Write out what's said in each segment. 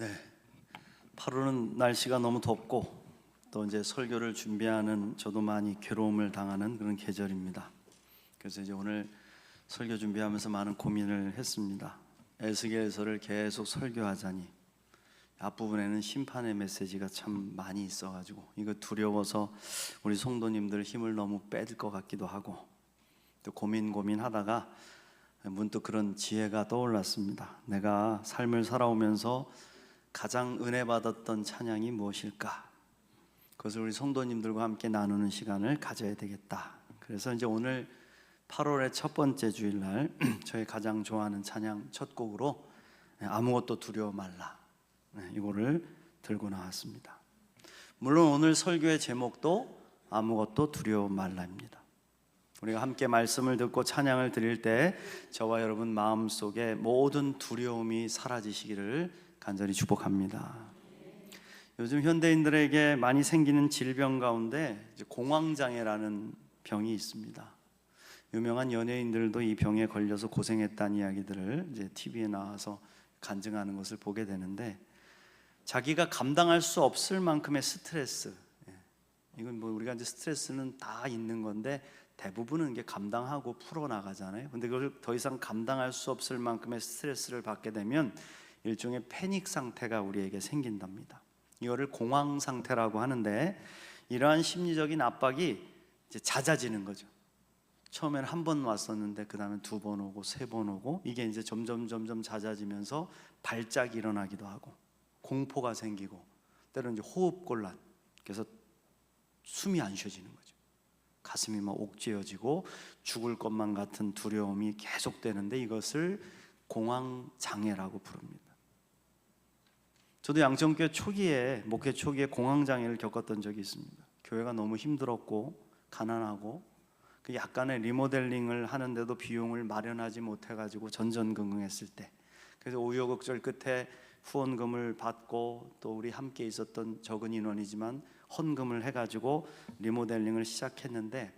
네, 8월은 날씨가 너무 덥고 또 이제 설교를 준비하는 저도 많이 괴로움을 당하는 그런 계절입니다. 그래서 이제 오늘 설교 준비하면서 많은 고민을 했습니다. 에스겔서를 계속 설교하자니 앞부분에는 심판의 메시지가 참 많이 있어가지고 이거 두려워서 우리 성도님들 힘을 너무 뺄 것 같기도 하고 또 고민하다가 문득 그런 지혜가 떠올랐습니다. 내가 삶을 살아오면서 가장 은혜 받았던 찬양이 무엇일까? 그것을 우리 성도님들과 함께 나누는 시간을 가져야 되겠다. 그래서 이제 오늘 8월의 첫 번째 주일날 저희 가장 좋아하는 찬양 첫 곡으로 아무것도 두려워 말라, 이거를 들고 나왔습니다. 물론 오늘 설교의 제목도 아무것도 두려워 말라입니다. 우리가 함께 말씀을 듣고 찬양을 드릴 때 저와 여러분 마음속에 모든 두려움이 사라지시기를 간절히 축복합니다. 요즘 현대인들에게 많이 생기는 질병 가운데 공황장애라는 병이 있습니다. 유명한 연예인들도 이 병에 걸려서 고생했다는 이야기들을 이제 TV에 나와서 간증하는 것을 보게 되는데, 자기가 감당할 수 없을 만큼의 스트레스, 이건 뭐 우리가 이제 스트레스는 다 있는 건데 대부분은 이게 감당하고 풀어나가잖아요. 근데 그걸 더 이상 감당할 수 없을 만큼의 스트레스를 받게 되면 일종의 패닉 상태가 우리에게 생긴답니다. 이거를 공황 상태라고 하는데, 이러한 심리적인 압박이 이제 잦아지는 거죠. 처음에는 한 번 왔었는데 그 다음에 두 번 오고 세 번 오고, 이게 이제 점점 잦아지면서 발작이 일어나기도 하고 공포가 생기고 때로는 이제 호흡곤란, 그래서 숨이 안 쉬어지는 거죠. 가슴이 막 옥죄어지고 죽을 것만 같은 두려움이 계속되는데 이것을 공황장애라고 부릅니다. 저도 양천교회 초기에, 목회 초기에 공황장애를 겪었던 적이 있습니다. 교회가 너무 힘들었고 가난하고 그 약간의 리모델링을 하는데도 비용을 마련하지 못해가지고 전전긍긍했을 때, 그래서 우여곡절 끝에 후원금을 받고 또 우리 함께 있었던 적은 인원이지만 헌금을 해가지고 리모델링을 시작했는데,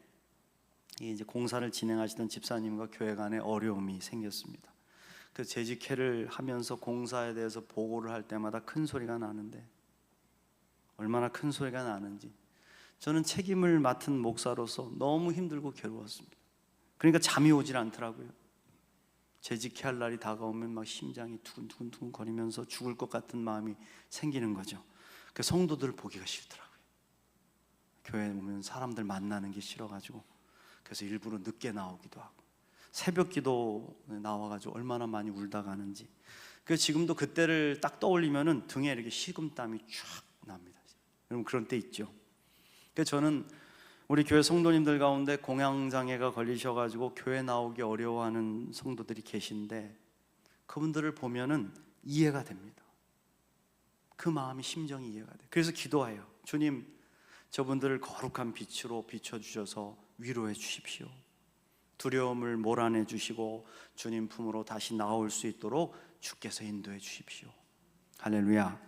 이제 공사를 진행하시던 집사님과 교회 간에 어려움이 생겼습니다. 그 재직회를 하면서 공사에 대해서 보고를 할 때마다 큰 소리가 나는데, 얼마나 큰 소리가 나는지 저는 책임을 맡은 목사로서 너무 힘들고 괴로웠습니다. 그러니까 잠이 오질 않더라고요. 재직회 할 날이 다가오면 막 심장이 두근두근 거리면서 죽을 것 같은 마음이 생기는 거죠. 그 성도들을 보기가 싫더라고요. 교회에 오면 사람들 만나는 게 싫어가지고 그래서 일부러 늦게 나오기도 하고, 새벽 기도 나와가지고 얼마나 많이 울다 가는지. 그래서 지금도 그때를 딱 떠올리면은 등에 이렇게 식은땀이 쫙 납니다. 여러분 그런 때 있죠. 그래서 저는 우리 교회 성도님들 가운데 공황장애가 걸리셔가지고 교회 나오기 어려워하는 성도들이 계신데, 그분들을 보면은 이해가 됩니다. 그 마음이, 심정이 이해가 돼요. 그래서 기도해요. 주님, 저분들을 거룩한 빛으로 비춰주셔서 위로해 주십시오. 두려움을 몰아내 주시고 주님 품으로 다시 나올 수 있도록 주께서 인도해 주십시오. 할렐루야.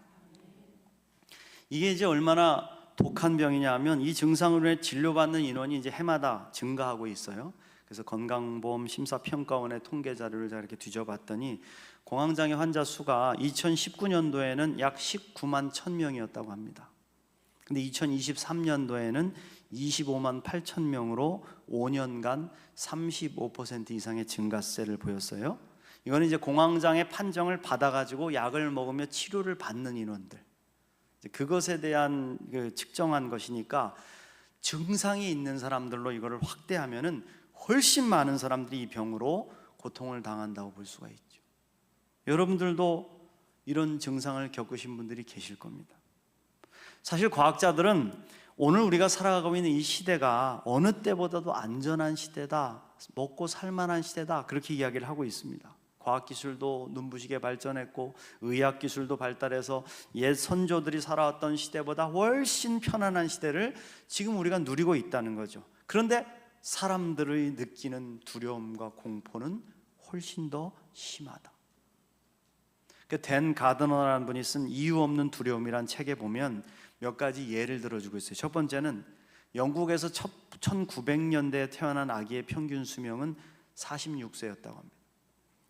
이게 이제 얼마나 독한 병이냐 하면, 이 증상으로 인해 진료받는 인원이 이제 해마다 증가하고 있어요. 그래서 건강보험 심사평가원의 통계 자료를 제가 이렇게 뒤져봤더니 공황장애 환자 수가 2019년도에는 약 19만 1000명이었다고 합니다. 근데 2023년도에는 25만 8천 명으로 5년간 35% 이상의 증가세를 보였어요. 이거는 이제 공황장애 판정을 받아가지고 약을 먹으며 치료를 받는 인원들, 그것에 대한 측정한 것이니까, 증상이 있는 사람들로 이거를 확대하면은 훨씬 많은 사람들이 이 병으로 고통을 당한다고 볼 수가 있죠. 여러분들도 이런 증상을 겪으신 분들이 계실 겁니다. 사실 과학자들은 오늘 우리가 살아가고 있는 이 시대가 어느 때보다도 안전한 시대다, 먹고 살만한 시대다, 그렇게 이야기를 하고 있습니다. 과학기술도 눈부시게 발전했고 의학기술도 발달해서 옛 선조들이 살아왔던 시대보다 훨씬 편안한 시대를 지금 우리가 누리고 있다는 거죠. 그런데 사람들의 느끼는 두려움과 공포는 훨씬 더 심하다. 댄 가드너라는 분이 쓴 이유 없는 두려움이란 책에 보면 몇 가지 예를 들어주고 있어요. 첫 번째는 영국에서 1900년대에 태어난 아기의 평균 수명은 46세였다고 합니다.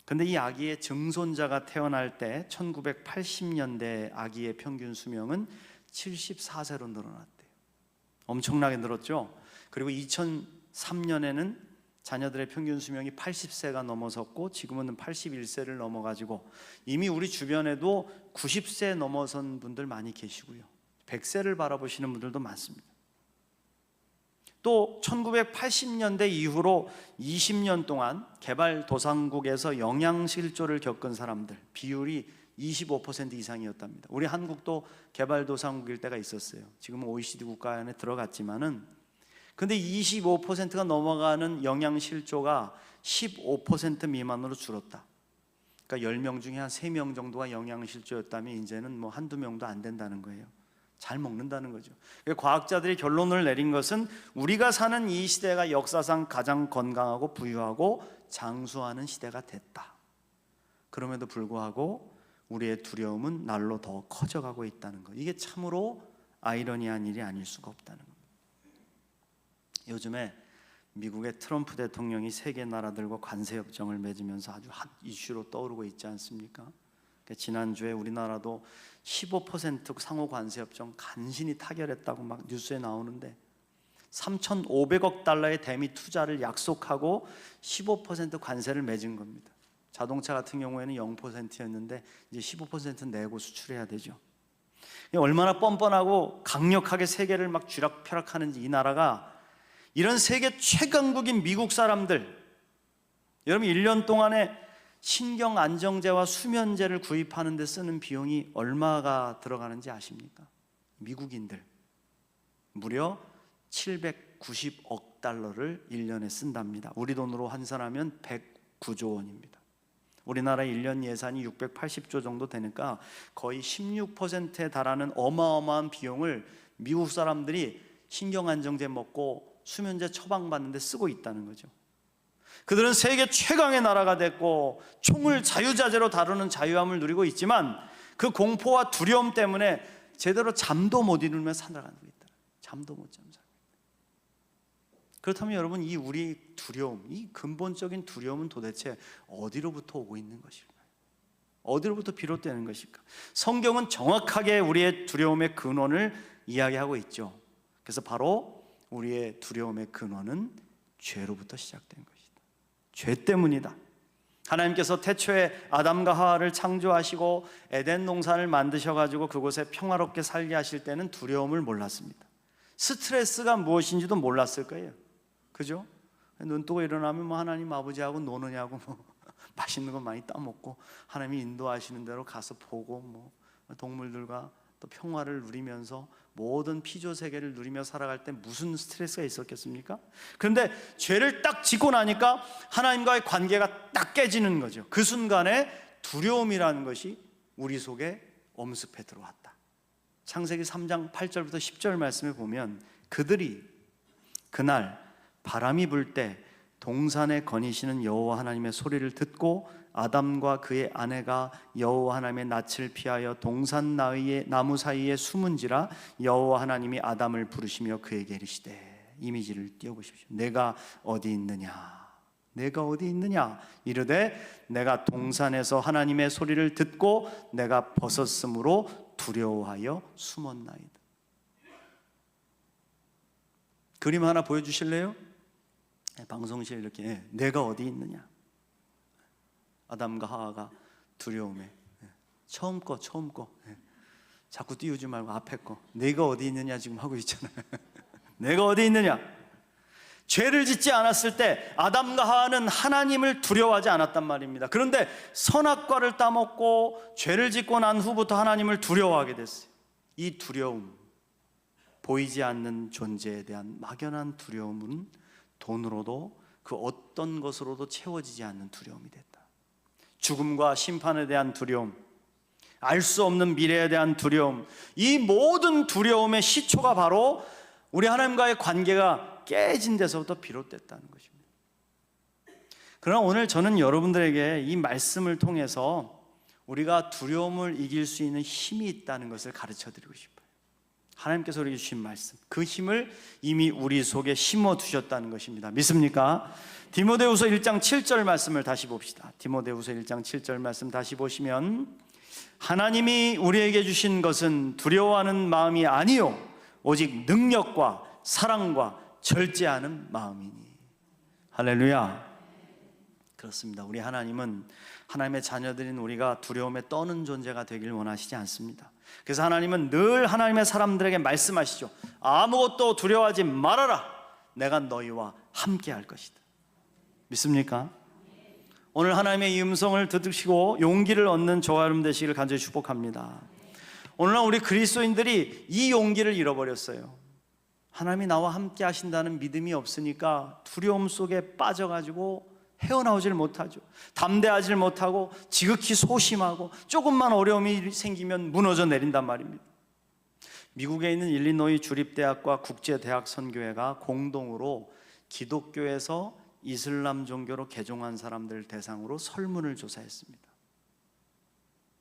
근데 이 아기의 증손자가 태어날 때 1980년대 아기의 평균 수명은 74세로 늘어났대요. 엄청나게 늘었죠. 그리고 2003년에는 자녀들의 평균 수명이 80세가 넘어섰고 지금은 81세를 넘어가지고 이미 우리 주변에도 90세 넘어선 분들 많이 계시고요. 100세를 바라보시는 분들도 많습니다. 또 1980년대 이후로 20년 동안 개발도상국에서 영양실조를 겪은 사람들 비율이 25% 이상이었답니다. 우리 한국도 개발도상국일 때가 있었어요. 지금은 OECD 국가 안에 들어갔지만은 근데 25%가 넘어가는 영양실조가 15% 미만으로 줄었다. 그러니까 10명 중에 한 3명 정도가 영양실조였다면 이제는 뭐 한두 명도 안 된다는 거예요. 잘 먹는다는 거죠. 과학자들이 결론을 내린 것은 우리가 사는 이 시대가 역사상 가장 건강하고 부유하고 장수하는 시대가 됐다. 그럼에도 불구하고 우리의 두려움은 날로 더 커져가고 있다는 것. 이게 참으로 아이러니한 일이 아닐 수가 없다는 겁니다. 요즘에 미국의 트럼프 대통령이 세계 나라들과 관세 협정을 맺으면서 아주 핫 이슈로 떠오르고 있지 않습니까? 지난주에 우리나라도 15% 상호 관세 협정 간신히 타결했다고 막 뉴스에 나오는데 3,500억 달러의 대미 투자를 약속하고 15% 관세를 맺은 겁니다. 자동차 같은 경우에는 0%였는데 이제 15% 내고 수출해야 되죠. 얼마나 뻔뻔하고 강력하게 세계를 막 쥐락펴락하는지 이 나라가 이런 세계 최강국인 미국 사람들 여러분 1년 동안에 신경안정제와 수면제를 구입하는 데 쓰는 비용이 얼마가 들어가는지 아십니까? 미국인들 무려 790억 달러를 1년에 쓴답니다. 우리 돈으로 환산하면 109조 원입니다. 우리나라의 1년 예산이 680조 정도 되니까 거의 16%에 달하는 어마어마한 비용을 미국 사람들이 신경안정제 먹고 수면제 처방받는 데 쓰고 있다는 거죠. 그들은 세계 최강의 나라가 됐고 총을 자유자재로 다루는 자유함을 누리고 있지만 그 공포와 두려움 때문에 제대로 잠도 못 이루며 살아가고 있다. 잠도 못 잠. 그렇다면 여러분 이 우리 두려움, 이 근본적인 두려움은 도대체 어디로부터 오고 있는 것일까요? 어디로부터 비롯되는 것일까? 성경은 정확하게 우리의 두려움의 근원을 이야기하고 있죠. 그래서 바로 우리의 두려움의 근원은 죄로부터 시작된 것이다. 죄 때문이다. 하나님께서 태초에 아담과 하와를 창조하시고 에덴 동산을 만드셔가지고 그곳에 평화롭게 살게 하실 때는 두려움을 몰랐습니다. 스트레스가 무엇인지도 몰랐을 거예요. 그죠? 눈 뜨고 일어나면 뭐 하나님 아버지하고 노느냐고 뭐 맛있는 거 많이 따먹고 하나님이 인도하시는 대로 가서 보고 뭐 동물들과 또 평화를 누리면서 모든 피조 세계를 누리며 살아갈 때 무슨 스트레스가 있었겠습니까? 그런데 죄를 딱 짓고 나니까 하나님과의 관계가 딱 깨지는 거죠. 그 순간에 두려움이라는 것이 우리 속에 엄습해 들어왔다. 창세기 3장 8절부터 10절 말씀에 보면 그들이 그날 바람이 불 때 동산에 거니시는 여호와 하나님의 소리를 듣고 아담과 그의 아내가 여호와 하나님의 낯을 피하여 동산 나무 사이에 숨은지라 여호와 하나님이 아담을 부르시며 그에게 이르시되 이미지를 띄워보십시오. 내가 어디 있느냐? 내가 어디 있느냐? 이르되 내가 동산에서 하나님의 소리를 듣고 내가 벗었으므로 두려워하여 숨었나이다. 그림 하나 보여주실래요? 방송실 이렇게 내가 어디 있느냐? 아담과 하와가 두려움에 처음 거 자꾸 띄우지 말고 앞에 거 내가 어디 있느냐 지금 하고 있잖아요. 내가 어디 있느냐? 죄를 짓지 않았을 때 아담과 하와는 하나님을 두려워하지 않았단 말입니다. 그런데 선악과를 따먹고 죄를 짓고 난 후부터 하나님을 두려워하게 됐어요. 이 두려움, 보이지 않는 존재에 대한 막연한 두려움은 돈으로도 그 어떤 것으로도 채워지지 않는 두려움이 됐다. 죽음과 심판에 대한 두려움, 알 수 없는 미래에 대한 두려움, 이 모든 두려움의 시초가 바로 우리 하나님과의 관계가 깨진 데서부터 비롯됐다는 것입니다. 그러나 오늘 저는 여러분들에게 이 말씀을 통해서 우리가 두려움을 이길 수 있는 힘이 있다는 것을 가르쳐 드리고 싶어요. 하나님께서 우리에게 주신 말씀, 그 힘을 이미 우리 속에 심어두셨다는 것입니다. 믿습니까? 디모데후서 1장 7절 말씀을 다시 봅시다. 디모데후서 1장 7절 말씀 다시 보시면, 하나님이 우리에게 주신 것은 두려워하는 마음이 아니요 오직 능력과 사랑과 절제하는 마음이니. 할렐루야. 그렇습니다. 우리 하나님은 하나님의 자녀들인 우리가 두려움에 떠는 존재가 되길 원하시지 않습니다. 그래서 하나님은 늘 하나님의 사람들에게 말씀하시죠. 아무것도 두려워하지 말아라. 내가 너희와 함께 할 것이다. 믿습니까? 오늘 하나님의 이 음성을 들으시고 용기를 얻는 저와 여러분 되시기를 간절히 축복합니다. 오늘날 우리 그리스도인들이 이 용기를 잃어버렸어요. 하나님이 나와 함께 하신다는 믿음이 없으니까 두려움 속에 빠져가지고 헤어나오질 못하죠. 담대하지 못하고 지극히 소심하고 조금만 어려움이 생기면 무너져 내린단 말입니다. 미국에 있는 일리노이 주립대학과 국제대학 선교회가 공동으로 기독교에서 이슬람 종교로 개종한 사람들 대상으로 설문을 조사했습니다.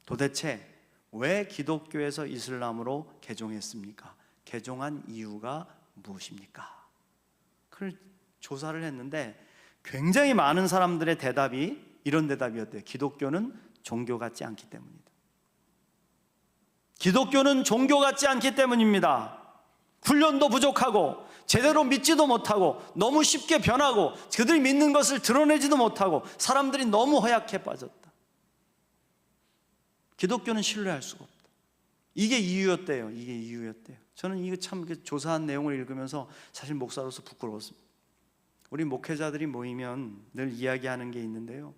도대체 왜 기독교에서 이슬람으로 개종했습니까? 개종한 이유가 무엇입니까? 그걸 조사를 했는데 굉장히 많은 사람들의 대답이 이런 대답이었대요. 기독교는 종교 같지 않기 때문이다. 기독교는 종교 같지 않기 때문입니다. 훈련도 부족하고 제대로 믿지도 못하고 너무 쉽게 변하고 그들이 믿는 것을 드러내지도 못하고 사람들이 너무 허약해 빠졌다. 기독교는 신뢰할 수가 없다. 이게 이유였대요. 이게 이유였대요. 저는 이거 참 조사한 내용을 읽으면서 사실 목사로서 부끄러웠습니다. 우리 목회자들이 모이면 늘 이야기하는 게 있는데요,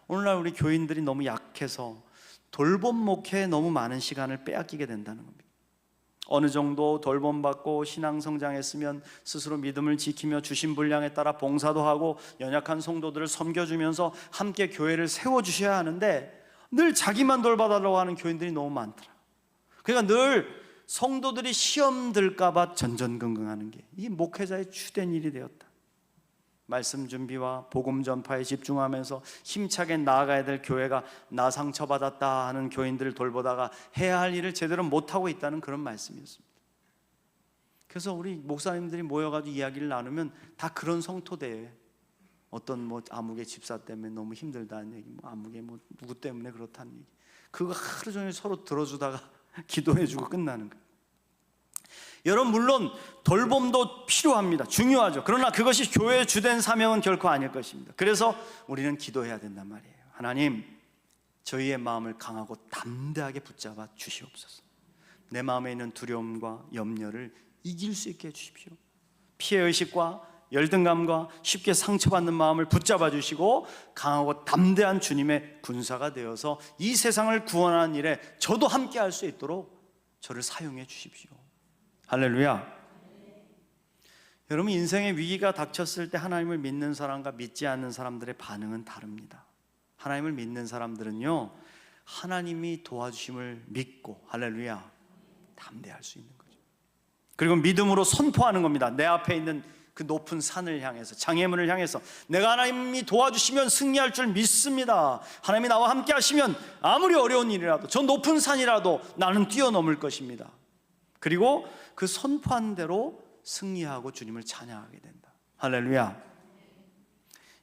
오늘날 우리 교인들이 너무 약해서 돌봄 목회에 너무 많은 시간을 빼앗기게 된다는 겁니다. 어느 정도 돌봄받고 신앙 성장했으면 스스로 믿음을 지키며 주신 분량에 따라 봉사도 하고 연약한 성도들을 섬겨주면서 함께 교회를 세워주셔야 하는데 늘 자기만 돌봐달라고 하는 교인들이 너무 많더라. 그러니까 늘 성도들이 시험 들까 봐 전전긍긍하는 게 이 목회자의 주된 일이 되었다. 말씀 준비와 복음 전파에 집중하면서 힘차게 나아가야 될 교회가 나 상처받았다 하는 교인들을 돌보다가 해야 할 일을 제대로 못하고 있다는 그런 말씀이었습니다. 그래서 우리 목사님들이 모여가지고 이야기를 나누면 다 그런 성토대에 어떤 아무개 집사 때문에 너무 힘들다는 얘기, 아무개 누구 때문에 그렇다는 얘기, 그거 하루 종일 서로 들어주다가 기도해주고 끝나는 거예요. 여러분, 물론 돌봄도 필요합니다. 중요하죠. 그러나 그것이 교회의 주된 사명은 결코 아닐 것입니다. 그래서 우리는 기도해야 된단 말이에요. 하나님, 저희의 마음을 강하고 담대하게 붙잡아 주시옵소서. 내 마음에 있는 두려움과 염려를 이길 수 있게 해주십시오. 피해의식과 열등감과 쉽게 상처받는 마음을 붙잡아 주시고 강하고 담대한 주님의 군사가 되어서 이 세상을 구원하는 일에 저도 함께 할 수 있도록 저를 사용해 주십시오. 할렐루야. 여러분, 인생의 위기가 닥쳤을 때 하나님을 믿는 사람과 믿지 않는 사람들의 반응은 다릅니다. 하나님을 믿는 사람들은요, 하나님이 도와주심을 믿고, 할렐루야, 담대할 수 있는 거죠. 그리고 믿음으로 선포하는 겁니다. 내 앞에 있는 그 높은 산을 향해서, 장애물을 향해서 내가 하나님이 도와주시면 승리할 줄 믿습니다. 하나님이 나와 함께 하시면 아무리 어려운 일이라도, 저 높은 산이라도 나는 뛰어넘을 것입니다. 그리고 그 선포한 대로 승리하고 주님을 찬양하게 된다. 할렐루야.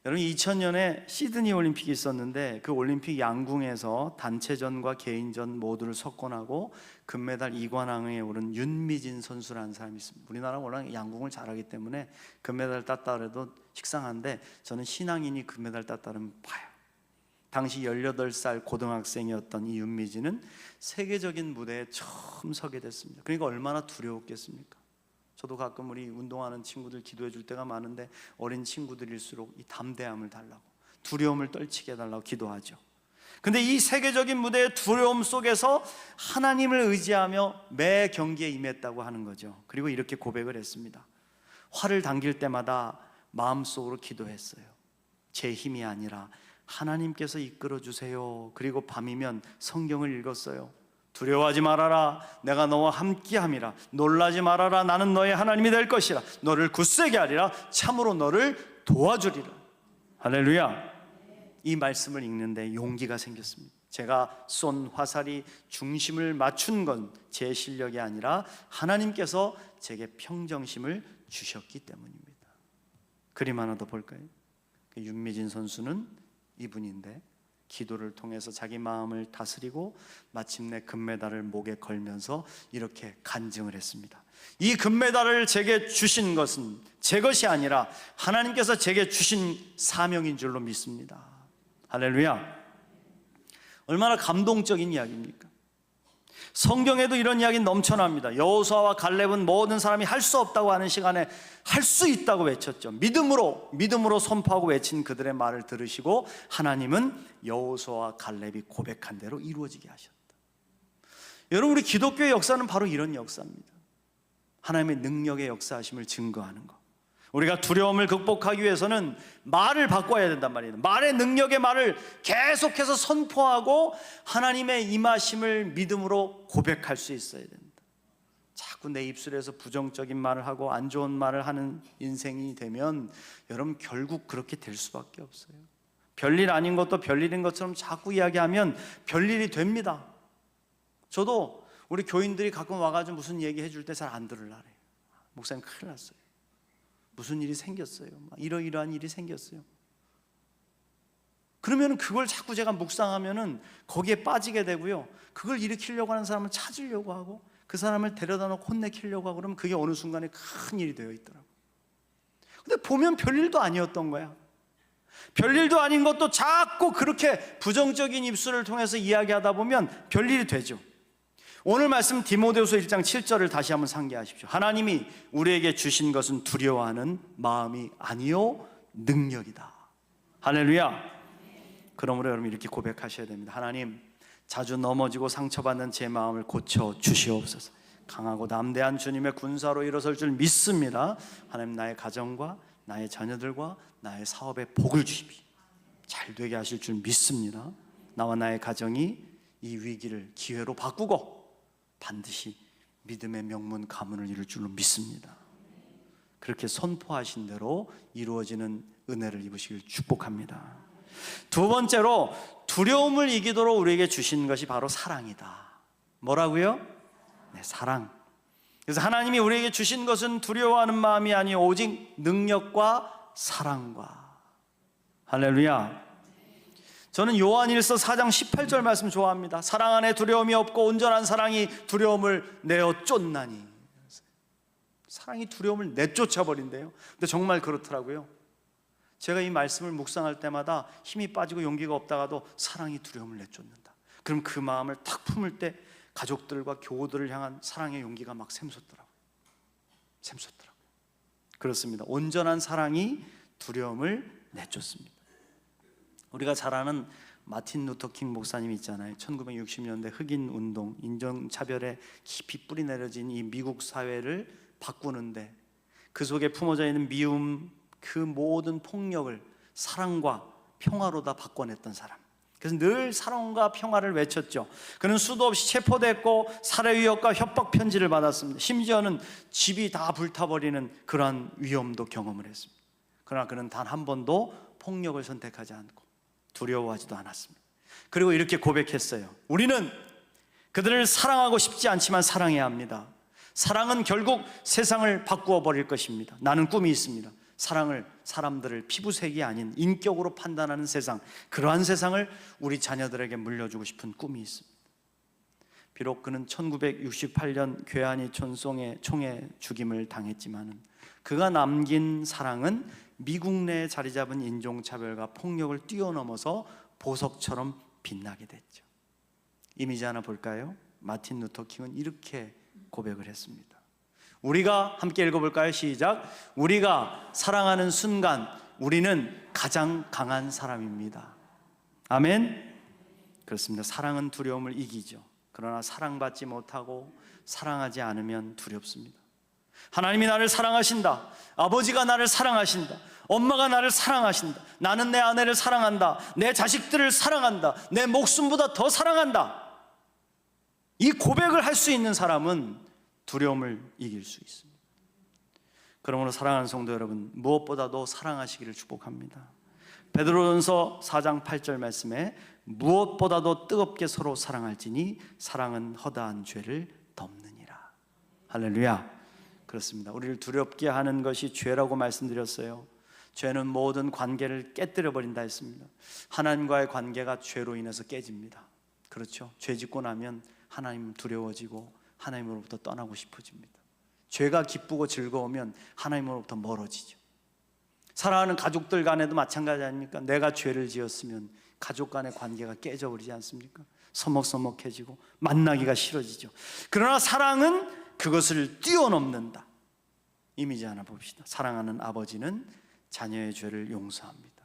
여러분, 2000년에 시드니 올림픽이 있었는데 그 올림픽 양궁에서 단체전과 개인전 모두를 석권하고 금메달 2관왕에 오른 윤미진 선수라는 사람이 있습니다. 우리나라가 워낙 양궁을 잘하기 때문에 금메달 땄다 그래도 식상한데 저는 신앙인이 금메달 땄다면 봐요. 당시 18살 고등학생이었던 이 윤미진은 세계적인 무대에 처음 서게 됐습니다. 그러니까 얼마나 두려웠겠습니까? 저도 가끔 우리 운동하는 친구들 기도해 줄 때가 많은데 어린 친구들일수록 이 담대함을 달라고, 두려움을 떨치게 해달라고 기도하죠. 근데 이 세계적인 무대의 두려움 속에서 하나님을 의지하며 매 경기에 임했다고 하는 거죠. 그리고 이렇게 고백을 했습니다. 활을 당길 때마다 마음속으로 기도했어요. 제 힘이 아니라 하나님께서 이끌어 주세요. 그리고 밤이면 성경을 읽었어요. 두려워하지 말아라, 내가 너와 함께함이라. 놀라지 말아라, 나는 너의 하나님이 될 것이라. 너를 굳세게 하리라, 참으로 너를 도와주리라. 할렐루야. 이 말씀을 읽는데 용기가 생겼습니다. 제가 쏜 화살이 중심을 맞춘 건 제 실력이 아니라 하나님께서 제게 평정심을 주셨기 때문입니다. 그림 하나 더 볼까요? 윤미진 선수는 이분인데 기도를 통해서 자기 마음을 다스리고 마침내 금메달을 목에 걸면서 이렇게 간증을 했습니다. 이 금메달을 제게 주신 것은 제 것이 아니라 하나님께서 제게 주신 사명인 줄로 믿습니다. 할렐루야. 얼마나 감동적인 이야기입니까? 성경에도 이런 이야기 넘쳐납니다. 여호수아와 갈렙은 모든 사람이 할 수 없다고 하는 시간에 할 수 있다고 외쳤죠. 믿음으로 선포하고 외친 그들의 말을 들으시고 하나님은 여호수아와 갈렙이 고백한 대로 이루어지게 하셨다. 여러분, 우리 기독교의 역사는 바로 이런 역사입니다. 하나님의 능력의 역사하심을 증거하는 것. 우리가 두려움을 극복하기 위해서는 말을 바꿔야 된단 말이에요. 말의 능력의 말을 계속해서 선포하고 하나님의 임하심을 믿음으로 고백할 수 있어야 된다. 자꾸 내 입술에서 부정적인 말을 하고 안 좋은 말을 하는 인생이 되면 여러분 결국 그렇게 될 수밖에 없어요. 별일 아닌 것도 별일인 것처럼 자꾸 이야기하면 별일이 됩니다. 저도 우리 교인들이 가끔 와가지고 무슨 얘기해 줄 때 잘 안 들으려고 해요. 목사님 큰일 났어요. 무슨 일이 생겼어요. 이러이러한 일이 생겼어요. 그러면 그걸 자꾸 제가 묵상하면은 거기에 빠지게 되고요. 그걸 일으키려고 하는 사람을 찾으려고 하고 그 사람을 데려다 놓고 혼내키려고 하고 그러면 그게 어느 순간에 큰 일이 되어 있더라고요. 근데 보면 별일도 아니었던 거야. 별일도 아닌 것도 자꾸 그렇게 부정적인 입술을 통해서 이야기하다 보면 별일이 되죠. 오늘 말씀 디모데후서 1장 7절을 다시 한번 상기하십시오. 하나님이 우리에게 주신 것은 두려워하는 마음이 아니요 능력이다. 할렐루야. 그러므로 여러분 이렇게 고백하셔야 됩니다. 하나님, 자주 넘어지고 상처받는 제 마음을 고쳐 주시옵소서. 강하고 담대한 주님의 군사로 일어설 줄 믿습니다. 하나님, 나의 가정과 나의 자녀들과 나의 사업에 복을 주십시오. 잘 되게 하실 줄 믿습니다. 나와 나의 가정이 이 위기를 기회로 바꾸고 반드시 믿음의 명문 가문을 이룰 줄로 믿습니다. 그렇게 선포하신 대로 이루어지는 은혜를 입으시길 축복합니다. 두 번째로 두려움을 이기도록 우리에게 주신 것이 바로 사랑이다. 뭐라고요? 네, 사랑. 그래서 하나님이 우리에게 주신 것은 두려워하는 마음이 아니요 오직 능력과 사랑과. 할렐루야. 저는 요한일서 4장 18절 말씀 좋아합니다. 사랑 안에 두려움이 없고 온전한 사랑이 두려움을 내어 쫓나니. 사랑이 두려움을 내쫓아 버린대요. 근데 정말 그렇더라고요. 제가 이 말씀을 묵상할 때마다 힘이 빠지고 용기가 없다가도 사랑이 두려움을 내쫓는다. 그럼 그 마음을 탁 품을 때 가족들과 교우들을 향한 사랑의 용기가 막 샘솟더라고요. 그렇습니다. 온전한 사랑이 두려움을 내쫓습니다. 우리가 잘 아는 마틴 루터 킹 목사님 있잖아요. 1960년대 흑인 운동, 인종차별에 깊이 뿌리 내려진 이 미국 사회를 바꾸는데 그 속에 품어져 있는 미움, 그 모든 폭력을 사랑과 평화로 다 바꿔냈던 사람. 그래서 늘 사랑과 평화를 외쳤죠. 그는 수도 없이 체포됐고 살해 위협과 협박 편지를 받았습니다. 심지어는 집이 다 불타버리는 그러한 위험도 경험을 했습니다. 그러나 그는 단 한 번도 폭력을 선택하지 않고 두려워하지도 않았습니다. 그리고 이렇게 고백했어요. 우리는 그들을 사랑하고 싶지 않지만 사랑해야 합니다. 사랑은 결국 세상을 바꾸어 버릴 것입니다. 나는 꿈이 있습니다. 사람들을 피부색이 아닌 인격으로 판단하는 세상, 그러한 세상을 우리 자녀들에게 물려주고 싶은 꿈이 있습니다. 비록 그는 1968년 괴한이 총에 죽임을 당했지만 그가 남긴 사랑은 미국 내에 자리 잡은 인종차별과 폭력을 뛰어넘어서 보석처럼 빛나게 됐죠. 이미지 하나 볼까요? 마틴 루터 킹은 이렇게 고백을 했습니다. 우리가 함께 읽어볼까요? 시작. 우리가 사랑하는 순간 우리는 가장 강한 사람입니다. 아멘. 그렇습니다. 사랑은 두려움을 이기죠. 그러나 사랑받지 못하고 사랑하지 않으면 두렵습니다. 하나님이 나를 사랑하신다. 아버지가 나를 사랑하신다. 엄마가 나를 사랑하신다. 나는 내 아내를 사랑한다. 내 자식들을 사랑한다. 내 목숨보다 더 사랑한다. 이 고백을 할 수 있는 사람은 두려움을 이길 수 있습니다. 그러므로 사랑하는 성도 여러분, 무엇보다도 사랑하시기를 축복합니다. 베드로전서 4장 8절 말씀에 무엇보다도 뜨겁게 서로 사랑할지니 사랑은 허다한 죄를 덮느니라. 할렐루야. 그렇습니다. 우리를 두렵게 하는 것이 죄라고 말씀드렸어요. 죄는 모든 관계를 깨뜨려 버린다 했습니다. 하나님과의 관계가 죄로 인해서 깨집니다. 그렇죠? 죄 짓고 나면 하나님 두려워지고 하나님으로부터 떠나고 싶어집니다. 죄가 기쁘고 즐거우면 하나님으로부터 멀어지죠. 사랑하는 가족들 간에도 마찬가지 아닙니까? 내가 죄를 지었으면 가족 간의 관계가 깨져버리지 않습니까? 서먹서먹해지고 만나기가 싫어지죠. 그러나 사랑은 그것을 뛰어넘는다. 이미지 하나 봅시다. 사랑하는 아버지는 자녀의 죄를 용서합니다.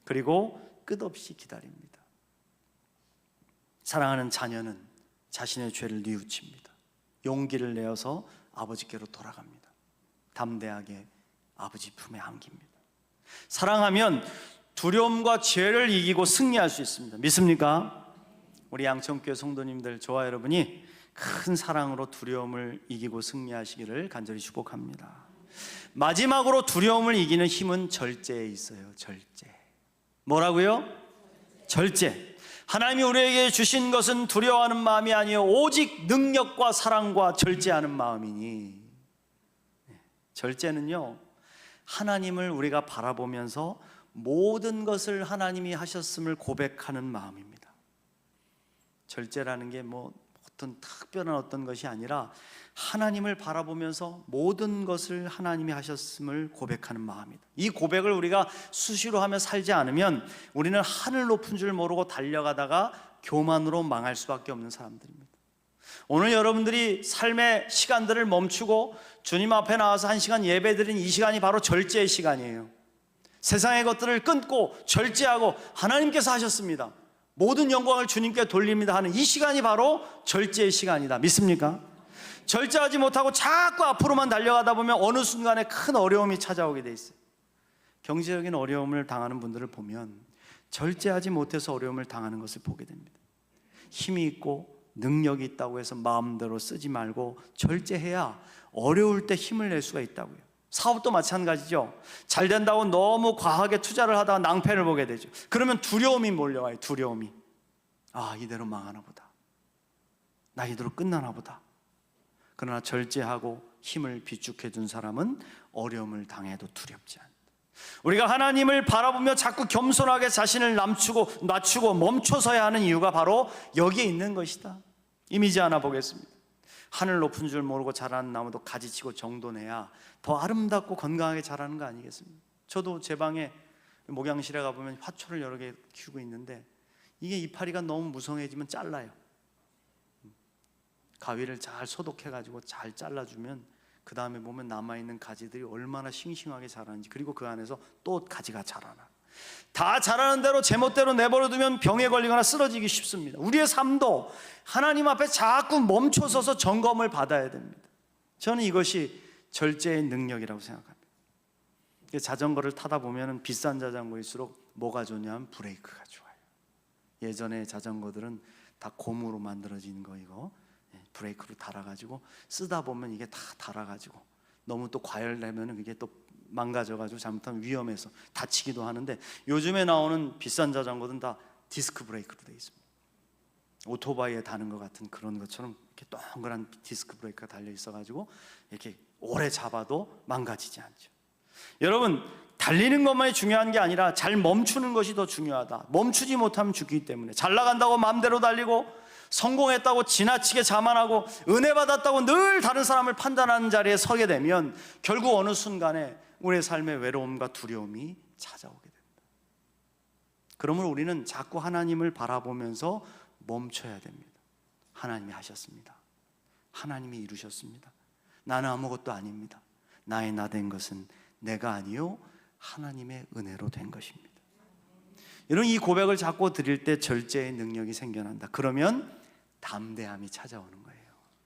그리고 끝없이 기다립니다. 사랑하는 자녀는 자신의 죄를 뉘우칩니다. 용기를 내어서 아버지께로 돌아갑니다. 담대하게 아버지 품에 안깁니다. 사랑하면 두려움과 죄를 이기고 승리할 수 있습니다. 믿습니까? 우리 양천교회 성도님들, 저와 여러분이 큰 사랑으로 두려움을 이기고 승리하시기를 간절히 축복합니다. 마지막으로 두려움을 이기는 힘은 절제에 있어요. 절제. 뭐라고요? 절제. 하나님이 우리에게 주신 것은 두려워하는 마음이 아니요 오직 능력과 사랑과 절제하는 마음이니. 절제는요, 하나님을 우리가 바라보면서 모든 것을 하나님이 하셨음을 고백하는 마음입니다. 절제라는 게 뭐 어떤 특별한 어떤 것이 아니라 하나님을 바라보면서 모든 것을 하나님이 하셨음을 고백하는 마음이다. 이 고백을 우리가 수시로 하며 살지 않으면 우리는 하늘 높은 줄 모르고 달려가다가 교만으로 망할 수밖에 없는 사람들입니다. 오늘 여러분들이 삶의 시간들을 멈추고 주님 앞에 나와서 1시간 예배드린 이 시간이 바로 절제의 시간이에요. 세상의 것들을 끊고 절제하고 하나님께서 하셨습니다. 모든 영광을 주님께 돌립니다 하는 이 시간이 바로 절제의 시간이다. 믿습니까? 절제하지 못하고 자꾸 앞으로만 달려가다 보면 어느 순간에 큰 어려움이 찾아오게 돼 있어요. 경제적인 어려움을 당하는 분들을 보면 절제하지 못해서 어려움을 당하는 것을 보게 됩니다. 힘이 있고 능력이 있다고 해서 마음대로 쓰지 말고 절제해야 어려울 때 힘을 낼 수가 있다고요. 사업도 마찬가지죠. 잘 된다고 너무 과하게 투자를 하다가 낭패를 보게 되죠. 그러면 두려움이 몰려와요. 두려움이. 아, 이대로 망하나 보다. 나 이대로 끝나나 보다. 그러나 절제하고 힘을 비축해 둔 사람은 어려움을 당해도 두렵지 않다. 우리가 하나님을 바라보며 자꾸 겸손하게 자신을 낮추고 멈춰서야 하는 이유가 바로 여기에 있는 것이다. 이미지 하나 보겠습니다. 하늘 높은 줄 모르고 자라는 나무도 가지치고 정돈해야 더 아름답고 건강하게 자라는 거 아니겠습니까? 저도 제 방에 목양실에 가보면 화초를 여러 개 키우고 있는데 이게 이파리가 너무 무성해지면 잘라요. 가위를 잘 소독해가지고 잘 잘라주면 그 다음에 보면 남아있는 가지들이 얼마나 싱싱하게 자라는지, 그리고 그 안에서 또 가지가 자라나. 다 자라는 대로 제멋대로 내버려두면 병에 걸리거나 쓰러지기 쉽습니다. 우리의 삶도 하나님 앞에 자꾸 멈춰서서 점검을 받아야 됩니다. 저는 이것이 절제의 능력이라고 생각합니다. 자전거를 타다 보면 비싼 자전거일수록 뭐가 좋냐면 브레이크가 좋아요. 예전에 자전거들은 다 고무로 만들어진 거이고 브레이크로 달아가지고 쓰다 보면 이게 다 달아가지고 너무 또 과열되면 이게 또 망가져가지고 잘못하면 위험해서 다치기도 하는데, 요즘에 나오는 비싼 자전거는 다 디스크 브레이크로 되어 있습니다. 오토바이에 다는 것 같은 그런 것처럼 이렇게 동그란 디스크 브레이크가 달려 있어가지고 이렇게 오래 잡아도 망가지지 않죠. 여러분, 달리는 것만이 중요한 게 아니라 잘 멈추는 것이 더 중요하다. 멈추지 못하면 죽기 때문에 잘 나간다고 마음대로 달리고 성공했다고 지나치게 자만하고 은혜 받았다고 늘 다른 사람을 판단하는 자리에 서게 되면 결국 어느 순간에 우리의 삶의 외로움과 두려움이 찾아오게 됩니다. 그러므로 우리는 자꾸 하나님을 바라보면서 멈춰야 됩니다. 하나님이 하셨습니다. 하나님이 이루셨습니다. 나는 아무것도 아닙니다. 나의 나 된 것은 내가 아니요 하나님의 은혜로 된 것입니다. 이런 이 고백을 자꾸 드릴 때 절제의 능력이 생겨난다. 그러면 담대함이 찾아오는 거예요.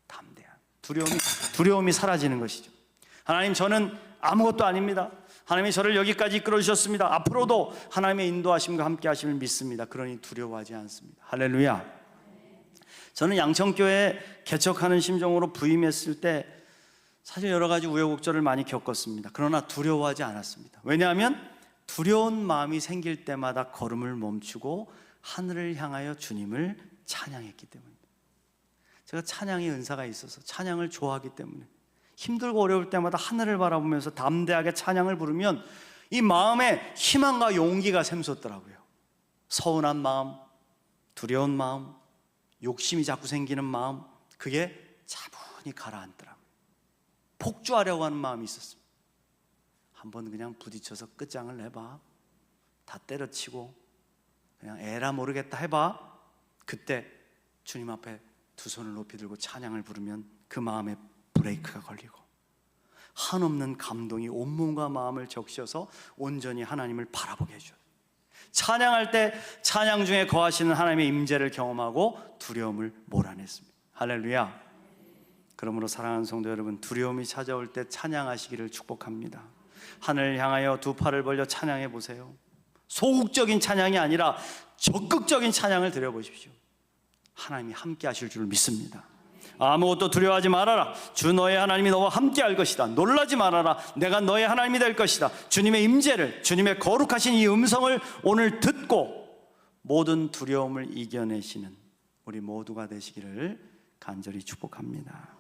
담대함. 두려움이 사라지는 것이죠. 하나님, 저는 아무것도 아닙니다. 하나님이 저를 여기까지 이끌어 주셨습니다. 앞으로도 하나님의 인도하심과 함께 하심을 믿습니다. 그러니 두려워하지 않습니다. 할렐루야. 저는 양천교회 개척하는 심정으로 부임했을 때 사실 여러 가지 우여곡절을 많이 겪었습니다. 그러나 두려워하지 않았습니다. 왜냐하면 두려운 마음이 생길 때마다 걸음을 멈추고 하늘을 향하여 주님을 찬양했기 때문입니다. 제가 찬양의 은사가 있어서 찬양을 좋아하기 때문에 힘들고 어려울 때마다 하늘을 바라보면서 담대하게 찬양을 부르면 이 마음에 희망과 용기가 샘솟더라고요. 서운한 마음, 두려운 마음, 욕심이 자꾸 생기는 마음, 그게 차분히 가라앉더라고요. 복주하려고 하는 마음이 있었습니다. 한번 그냥 부딪혀서 끝장을 내봐. 다 때려치고 그냥 에라 모르겠다 해봐. 그때 주님 앞에 두 손을 높이 들고 찬양을 부르면 그 마음에 브레이크가 걸리고 한없는 감동이 온몸과 마음을 적셔서 온전히 하나님을 바라보게 해줘요. 찬양할 때 찬양 중에 거하시는 하나님의 임재를 경험하고 두려움을 몰아냈습니다. 할렐루야. 그러므로 사랑하는 성도 여러분, 두려움이 찾아올 때 찬양하시기를 축복합니다. 하늘을 향하여 두 팔을 벌려 찬양해 보세요. 소극적인 찬양이 아니라 적극적인 찬양을 드려보십시오. 하나님이 함께 하실 줄 믿습니다. 아무것도 두려워하지 말아라. 주 너의 하나님이 너와 함께 할 것이다. 놀라지 말아라. 내가 너의 하나님이 될 것이다. 주님의 임재를, 주님의 거룩하신 이 음성을 오늘 듣고 모든 두려움을 이겨내시는 우리 모두가 되시기를 간절히 축복합니다.